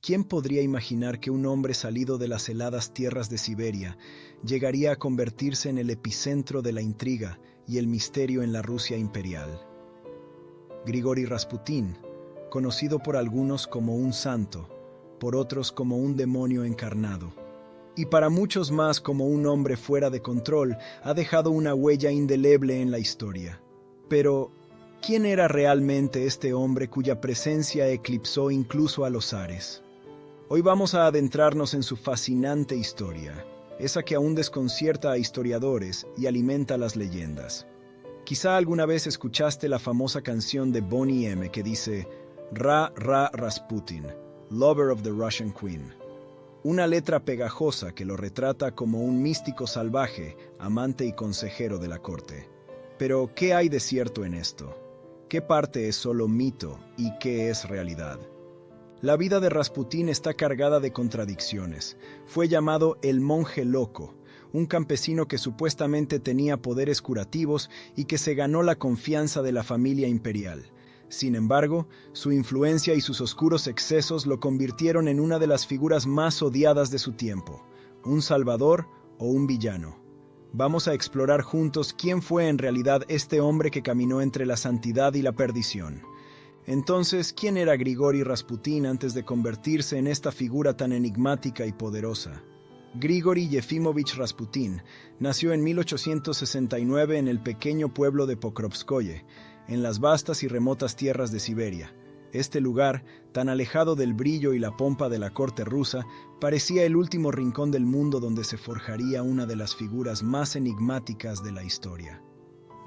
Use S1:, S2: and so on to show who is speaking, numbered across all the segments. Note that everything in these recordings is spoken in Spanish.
S1: ¿Quién podría imaginar que un hombre salido de las heladas tierras de Siberia llegaría a convertirse en el epicentro de la intriga y el misterio en la Rusia imperial? Grigori Rasputín, conocido por algunos como un santo, por otros como un demonio encarnado, y para muchos más como un hombre fuera de control, ha dejado una huella indeleble en la historia. Pero, ¿quién era realmente este hombre cuya presencia eclipsó incluso a los zares? Hoy vamos a adentrarnos en su fascinante historia, esa que aún desconcierta a historiadores y alimenta las leyendas. Quizá alguna vez escuchaste la famosa canción de Boney M. que dice Ra Rasputin, lover of the Russian Queen. Una letra pegajosa que lo retrata como un místico salvaje, amante y consejero de la corte. Pero, ¿qué hay de cierto en esto? ¿Qué parte es solo mito y qué es realidad? La vida de Rasputín está cargada de contradicciones. Fue llamado el monje loco, un campesino que supuestamente tenía poderes curativos y que se ganó la confianza de la familia imperial. Sin embargo, su influencia y sus oscuros excesos lo convirtieron en una de las figuras más odiadas de su tiempo, un salvador o un villano. Vamos a explorar juntos quién fue en realidad este hombre que caminó entre la santidad y la perdición. Entonces, ¿quién era Grigori Rasputín antes de convertirse en esta figura tan enigmática y poderosa? Grigori Yefimovich Rasputín nació en 1869 en el pequeño pueblo de Pokrovskoye, en las vastas y remotas tierras de Siberia. Este lugar, tan alejado del brillo y la pompa de la corte rusa, parecía el último rincón del mundo donde se forjaría una de las figuras más enigmáticas de la historia.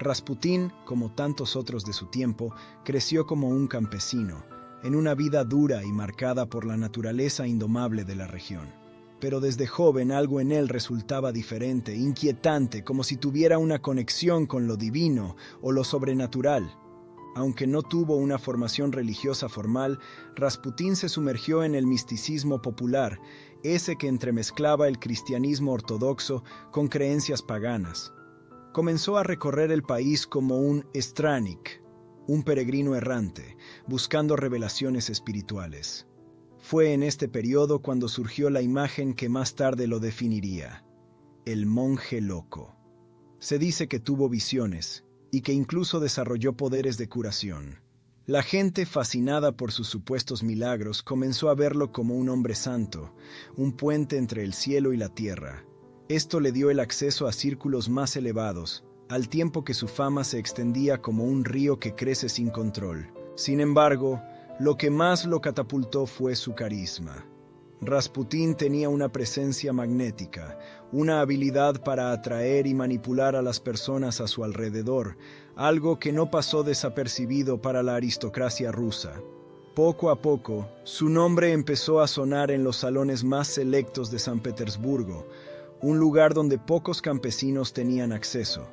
S1: Rasputín, como tantos otros de su tiempo, creció como un campesino, en una vida dura y marcada por la naturaleza indomable de la región. Pero desde joven algo en él resultaba diferente, inquietante, como si tuviera una conexión con lo divino o lo sobrenatural. Aunque no tuvo una formación religiosa formal, Rasputín se sumergió en el misticismo popular, ese que entremezclaba el cristianismo ortodoxo con creencias paganas. Comenzó a recorrer el país como un stranik, un peregrino errante, buscando revelaciones espirituales. Fue en este periodo cuando surgió la imagen que más tarde lo definiría, el monje loco. Se dice que tuvo visiones y que incluso desarrolló poderes de curación. La gente, fascinada por sus supuestos milagros, comenzó a verlo como un hombre santo, un puente entre el cielo y la tierra. Esto le dio el acceso a círculos más elevados, al tiempo que su fama se extendía como un río que crece sin control. Sin embargo, lo que más lo catapultó fue su carisma. Rasputín tenía una presencia magnética, una habilidad para atraer y manipular a las personas a su alrededor, algo que no pasó desapercibido para la aristocracia rusa. Poco a poco, su nombre empezó a sonar en los salones más selectos de San Petersburgo, un lugar donde pocos campesinos tenían acceso.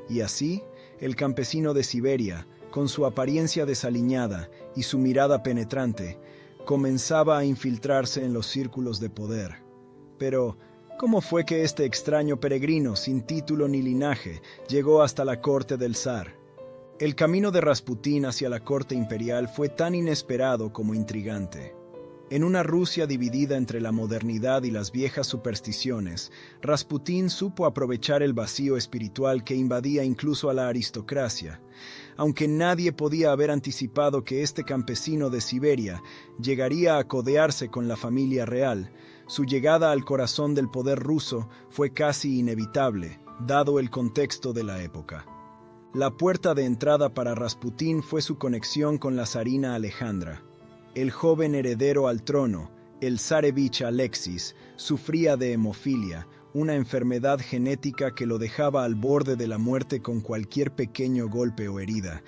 S1: Y así, el campesino de Siberia, con su apariencia desaliñada y su mirada penetrante, comenzaba a infiltrarse en los círculos de poder. Pero, ¿cómo fue que este extraño peregrino, sin título ni linaje, llegó hasta la corte del zar? El camino de Rasputín hacia la corte imperial fue tan inesperado como intrigante. En una Rusia dividida entre la modernidad y las viejas supersticiones, Rasputín supo aprovechar el vacío espiritual que invadía incluso a la aristocracia. Aunque nadie podía haber anticipado que este campesino de Siberia llegaría a codearse con la familia real, su llegada al corazón del poder ruso fue casi inevitable, dado el contexto de la época. La puerta de entrada para Rasputín fue su conexión con la zarina Alejandra. El joven heredero al trono, el zarevich Alexis, sufría de hemofilia, una enfermedad genética que lo dejaba al borde de la muerte con cualquier pequeño golpe o herida.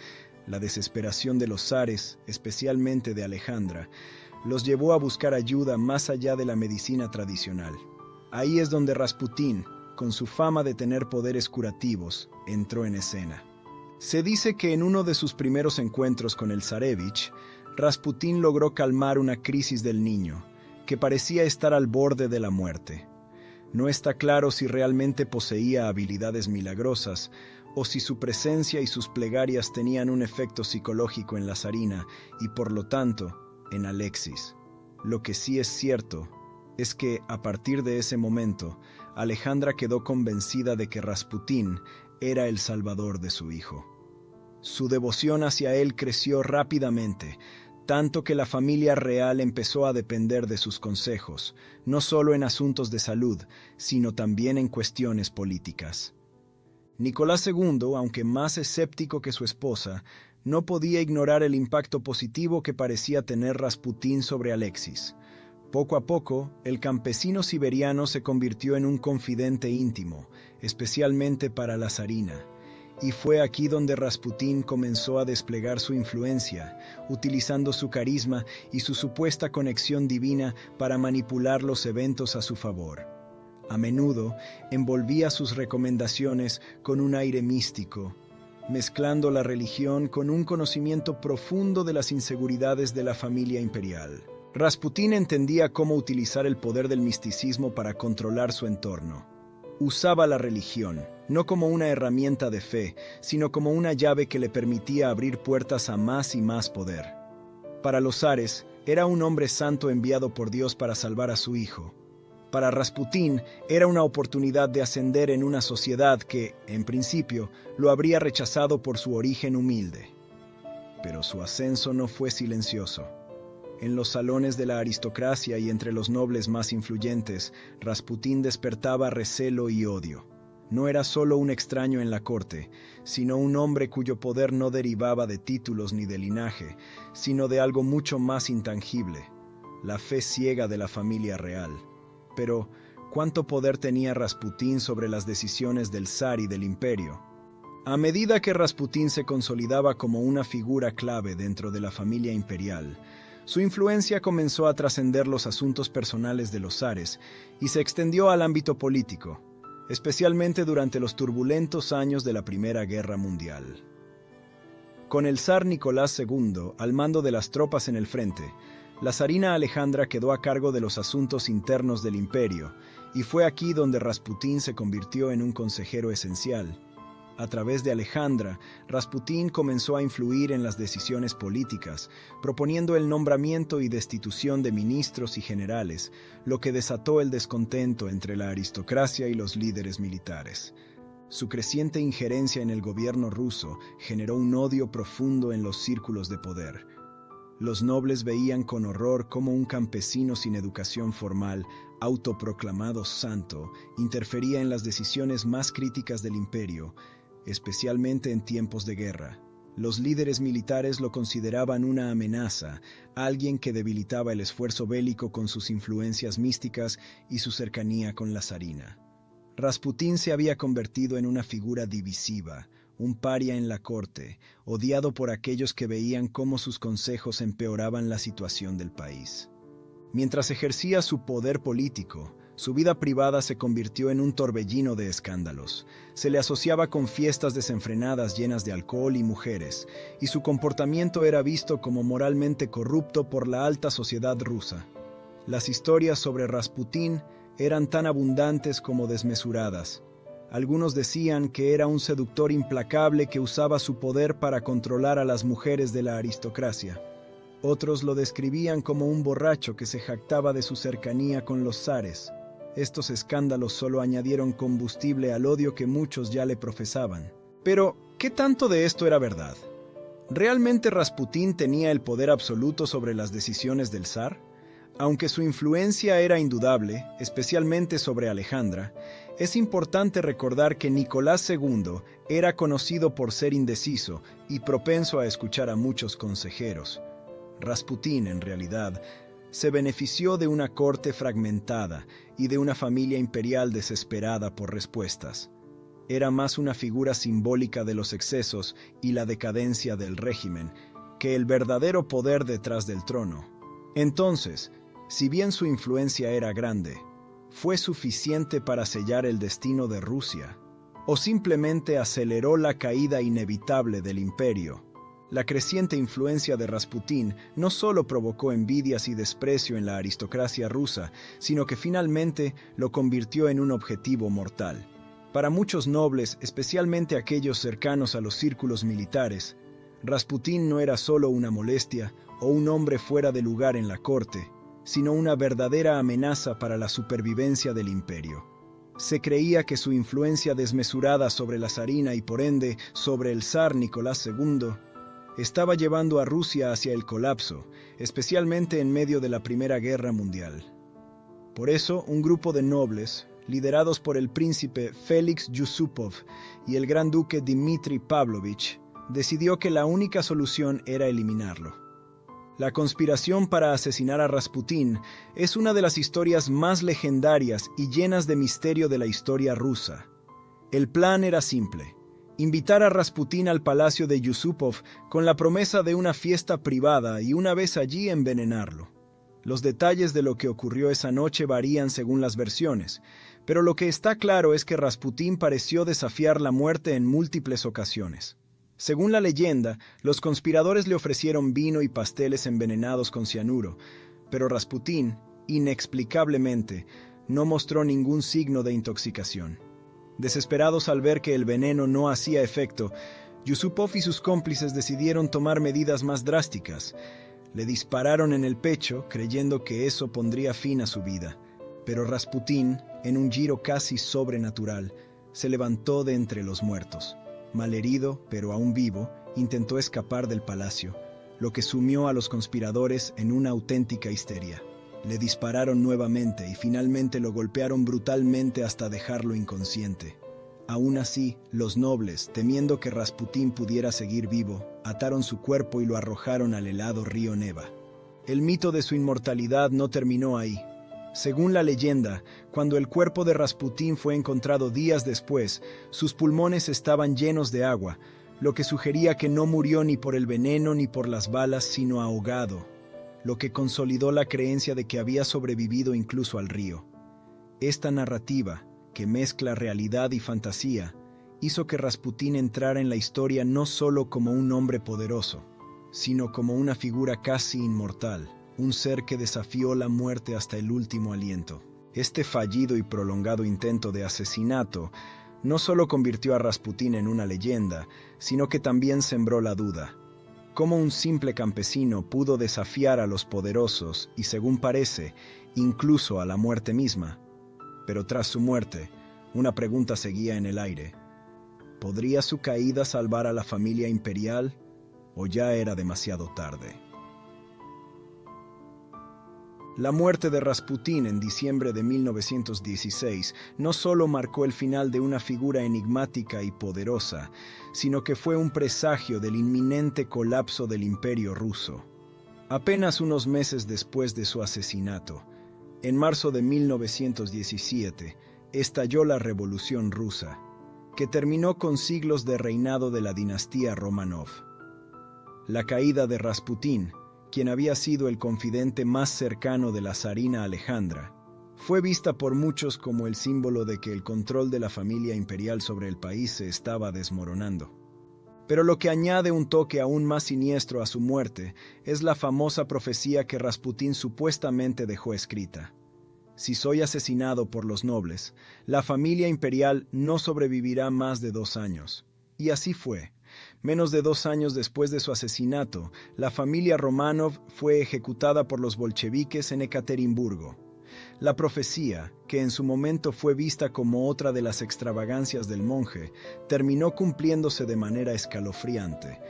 S1: La desesperación de los zares, especialmente de Alejandra, los llevó a buscar ayuda más allá de la medicina tradicional. Ahí es donde Rasputín, con su fama de tener poderes curativos, entró en escena. Se dice que en uno de sus primeros encuentros con el zarevich, Rasputín logró calmar una crisis del niño, que parecía estar al borde de la muerte. No está claro si realmente poseía habilidades milagrosas o si su presencia y sus plegarias tenían un efecto psicológico en la zarina y, por lo tanto, en Alexis. Lo que sí es cierto es que, a partir de ese momento, Alejandra quedó convencida de que Rasputín era el salvador de su hijo. Su devoción hacia él creció rápidamente, tanto que la familia real empezó a depender de sus consejos, no solo en asuntos de salud, sino también en cuestiones políticas. Nicolás II, aunque más escéptico que su esposa, no podía ignorar el impacto positivo que parecía tener Rasputín sobre Alexis. Poco a poco, el campesino siberiano se convirtió en un confidente íntimo, especialmente para la zarina. Y fue aquí donde Rasputín comenzó a desplegar su influencia, utilizando su carisma y su supuesta conexión divina para manipular los eventos a su favor. A menudo envolvía sus recomendaciones con un aire místico, mezclando la religión con un conocimiento profundo de las inseguridades de la familia imperial. Rasputín entendía cómo utilizar el poder del misticismo para controlar su entorno. Usaba la religión, no como una herramienta de fe, sino como una llave que le permitía abrir puertas a más y más poder. Para los zares, era un hombre santo enviado por Dios para salvar a su hijo. Para Rasputín, era una oportunidad de ascender en una sociedad que, en principio, lo habría rechazado por su origen humilde. Pero su ascenso no fue silencioso. En los salones de la aristocracia y entre los nobles más influyentes, Rasputín despertaba recelo y odio. No era solo un extraño en la corte, sino un hombre cuyo poder no derivaba de títulos ni de linaje, sino de algo mucho más intangible, la fe ciega de la familia real. Pero, ¿cuánto poder tenía Rasputín sobre las decisiones del zar y del imperio? A medida que Rasputín se consolidaba como una figura clave dentro de la familia imperial, su influencia comenzó a trascender los asuntos personales de los zares y se extendió al ámbito político, especialmente durante los turbulentos años de la Primera Guerra Mundial. Con el zar Nicolás II al mando de las tropas en el frente, la zarina Alejandra quedó a cargo de los asuntos internos del imperio, y fue aquí donde Rasputín se convirtió en un consejero esencial. A través de Alejandra, Rasputín comenzó a influir en las decisiones políticas, proponiendo el nombramiento y destitución de ministros y generales, lo que desató el descontento entre la aristocracia y los líderes militares. Su creciente injerencia en el gobierno ruso generó un odio profundo en los círculos de poder. Los nobles veían con horror cómo un campesino sin educación formal, autoproclamado santo, interfería en las decisiones más críticas del imperio, especialmente en tiempos de guerra. Los líderes militares lo consideraban una amenaza, alguien que debilitaba el esfuerzo bélico con sus influencias místicas y su cercanía con la zarina. Rasputín se había convertido en una figura divisiva, un paria en la corte, odiado por aquellos que veían cómo sus consejos empeoraban la situación del país. Mientras ejercía su poder político, su vida privada se convirtió en un torbellino de escándalos. Se le asociaba con fiestas desenfrenadas llenas de alcohol y mujeres, y su comportamiento era visto como moralmente corrupto por la alta sociedad rusa. Las historias sobre Rasputín eran tan abundantes como desmesuradas. Algunos decían que era un seductor implacable que usaba su poder para controlar a las mujeres de la aristocracia. Otros lo describían como un borracho que se jactaba de su cercanía con los zares. Estos escándalos solo añadieron combustible al odio que muchos ya le profesaban. Pero, ¿qué tanto de esto era verdad? ¿Realmente Rasputín tenía el poder absoluto sobre las decisiones del zar? Aunque su influencia era indudable, especialmente sobre Alejandra, es importante recordar que Nicolás II era conocido por ser indeciso y propenso a escuchar a muchos consejeros. Rasputín, en realidad, se benefició de una corte fragmentada y de una familia imperial desesperada por respuestas. Era más una figura simbólica de los excesos y la decadencia del régimen que el verdadero poder detrás del trono. Entonces, si bien su influencia era grande, ¿fue suficiente para sellar el destino de Rusia? ¿O simplemente aceleró la caída inevitable del imperio? La creciente influencia de Rasputín no solo provocó envidias y desprecio en la aristocracia rusa, sino que finalmente lo convirtió en un objetivo mortal. Para muchos nobles, especialmente aquellos cercanos a los círculos militares, Rasputín no era solo una molestia o un hombre fuera de lugar en la corte, sino una verdadera amenaza para la supervivencia del imperio. Se creía que su influencia desmesurada sobre la zarina y por ende sobre el zar Nicolás II estaba llevando a Rusia hacia el colapso, especialmente en medio de la Primera Guerra Mundial. Por eso, un grupo de nobles, liderados por el príncipe Félix Yusupov y el gran duque Dmitri Pavlovich, decidió que la única solución era eliminarlo. La conspiración para asesinar a Rasputín es una de las historias más legendarias y llenas de misterio de la historia rusa. El plan era simple: invitar a Rasputín al palacio de Yusupov con la promesa de una fiesta privada y una vez allí envenenarlo. Los detalles de lo que ocurrió esa noche varían según las versiones, pero lo que está claro es que Rasputín pareció desafiar la muerte en múltiples ocasiones. Según la leyenda, los conspiradores le ofrecieron vino y pasteles envenenados con cianuro, pero Rasputín, inexplicablemente, no mostró ningún signo de intoxicación. Desesperados al ver que el veneno no hacía efecto, Yusupov y sus cómplices decidieron tomar medidas más drásticas. Le dispararon en el pecho, creyendo que eso pondría fin a su vida. Pero Rasputín, en un giro casi sobrenatural, se levantó de entre los muertos. Malherido, pero aún vivo, intentó escapar del palacio, lo que sumió a los conspiradores en una auténtica histeria. Le dispararon nuevamente y finalmente lo golpearon brutalmente hasta dejarlo inconsciente. Aún así, los nobles, temiendo que Rasputín pudiera seguir vivo, ataron su cuerpo y lo arrojaron al helado río Neva. El mito de su inmortalidad no terminó ahí. Según la leyenda, cuando el cuerpo de Rasputín fue encontrado días después, sus pulmones estaban llenos de agua, lo que sugería que no murió ni por el veneno ni por las balas, sino ahogado, lo que consolidó la creencia de que había sobrevivido incluso al río. Esta narrativa, que mezcla realidad y fantasía, hizo que Rasputín entrara en la historia no solo como un hombre poderoso, sino como una figura casi inmortal, un ser que desafió la muerte hasta el último aliento. Este fallido y prolongado intento de asesinato no solo convirtió a Rasputín en una leyenda, sino que también sembró la duda. ¿Cómo un simple campesino pudo desafiar a los poderosos y, según parece, incluso a la muerte misma? Pero tras su muerte, una pregunta seguía en el aire. ¿Podría su caída salvar a la familia imperial o ya era demasiado tarde? La muerte de Rasputín en diciembre de 1916 no solo marcó el final de una figura enigmática y poderosa, sino que fue un presagio del inminente colapso del Imperio ruso. Apenas unos meses después de su asesinato, en marzo de 1917, estalló la Revolución Rusa, que terminó con siglos de reinado de la dinastía Románov. La caída de Rasputín, quien había sido el confidente más cercano de la zarina Alejandra, fue vista por muchos como el símbolo de que el control de la familia imperial sobre el país se estaba desmoronando. Pero lo que añade un toque aún más siniestro a su muerte es la famosa profecía que Rasputín supuestamente dejó escrita. Si soy asesinado por los nobles, la familia imperial no sobrevivirá más de 2 años. Y así fue. Menos de 2 años después de su asesinato, la familia Románov fue ejecutada por los bolcheviques en Ekaterimburgo. La profecía, que en su momento fue vista como otra de las extravagancias del monje, terminó cumpliéndose de manera escalofriante,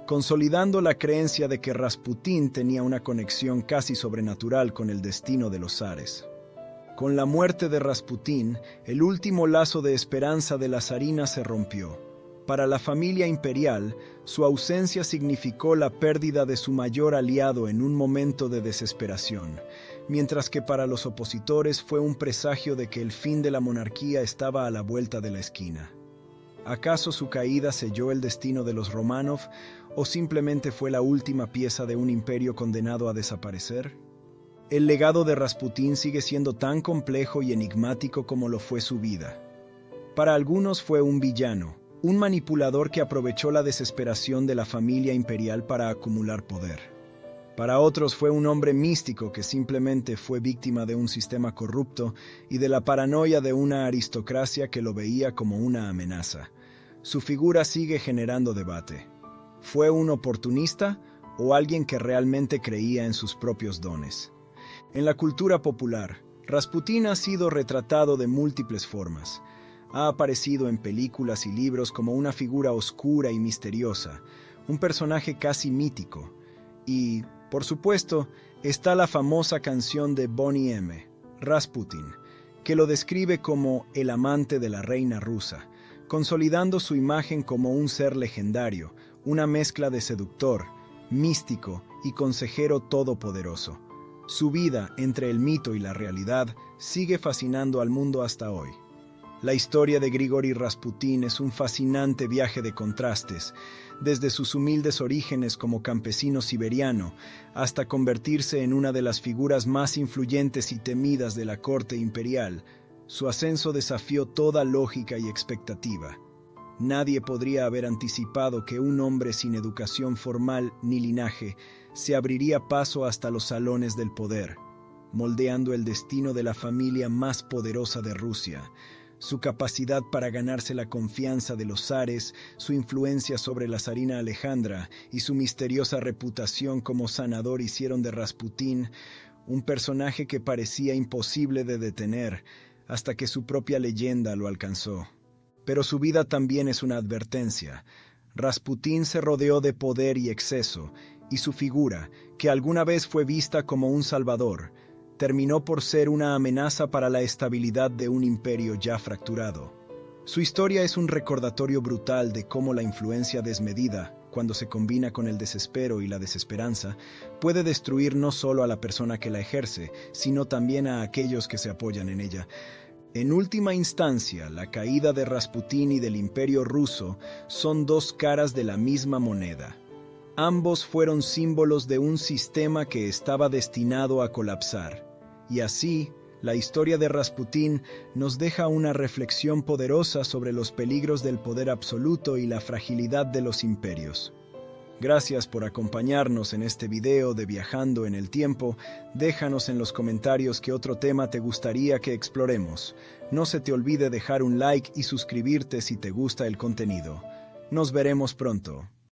S1: consolidando la creencia de que Rasputín tenía una conexión casi sobrenatural con el destino de los zares. Con la muerte de Rasputín, el último lazo de esperanza de la zarina se rompió. Para la familia imperial, su ausencia significó la pérdida de su mayor aliado en un momento de desesperación, mientras que para los opositores fue un presagio de que el fin de la monarquía estaba a la vuelta de la esquina. ¿Acaso su caída selló el destino de los Románov o simplemente fue la última pieza de un imperio condenado a desaparecer? El legado de Rasputín sigue siendo tan complejo y enigmático como lo fue su vida. Para algunos fue un villano, un manipulador que aprovechó la desesperación de la familia imperial para acumular poder. Para otros fue un hombre místico que simplemente fue víctima de un sistema corrupto y de la paranoia de una aristocracia que lo veía como una amenaza. Su figura sigue generando debate. ¿Fue un oportunista o alguien que realmente creía en sus propios dones? En la cultura popular, Rasputín ha sido retratado de múltiples formas. Ha aparecido en películas y libros como una figura oscura y misteriosa, un personaje casi mítico. Y, por supuesto, está la famosa canción de Boney M., Rasputin, que lo describe como el amante de la reina rusa, consolidando su imagen como un ser legendario, una mezcla de seductor, místico y consejero todopoderoso. Su vida, entre el mito y la realidad, sigue fascinando al mundo hasta hoy. La historia de Grigori Rasputin es un fascinante viaje de contrastes, desde sus humildes orígenes como campesino siberiano hasta convertirse en una de las figuras más influyentes y temidas de la corte imperial. Su ascenso desafió toda lógica y expectativa. Nadie podría haber anticipado que un hombre sin educación formal ni linaje se abriría paso hasta los salones del poder, moldeando el destino de la familia más poderosa de Rusia. Su capacidad para ganarse la confianza de los zares, su influencia sobre la zarina Alejandra y su misteriosa reputación como sanador hicieron de Rasputín un personaje que parecía imposible de detener hasta que su propia leyenda lo alcanzó. Pero su vida también es una advertencia. Rasputín se rodeó de poder y exceso, y su figura, que alguna vez fue vista como un salvador, terminó por ser una amenaza para la estabilidad de un imperio ya fracturado. Su historia es un recordatorio brutal de cómo la influencia desmedida, cuando se combina con el desespero y la desesperanza, puede destruir no solo a la persona que la ejerce, sino también a aquellos que se apoyan en ella. En última instancia, la caída de Rasputín y del Imperio ruso son dos caras de la misma moneda. Ambos fueron símbolos de un sistema que estaba destinado a colapsar. Y así, la historia de Rasputín nos deja una reflexión poderosa sobre los peligros del poder absoluto y la fragilidad de los imperios. Gracias por acompañarnos en este video de Viajando en el Tiempo. Déjanos en los comentarios qué otro tema te gustaría que exploremos. No se te olvide dejar un like y suscribirte si te gusta el contenido. Nos veremos pronto.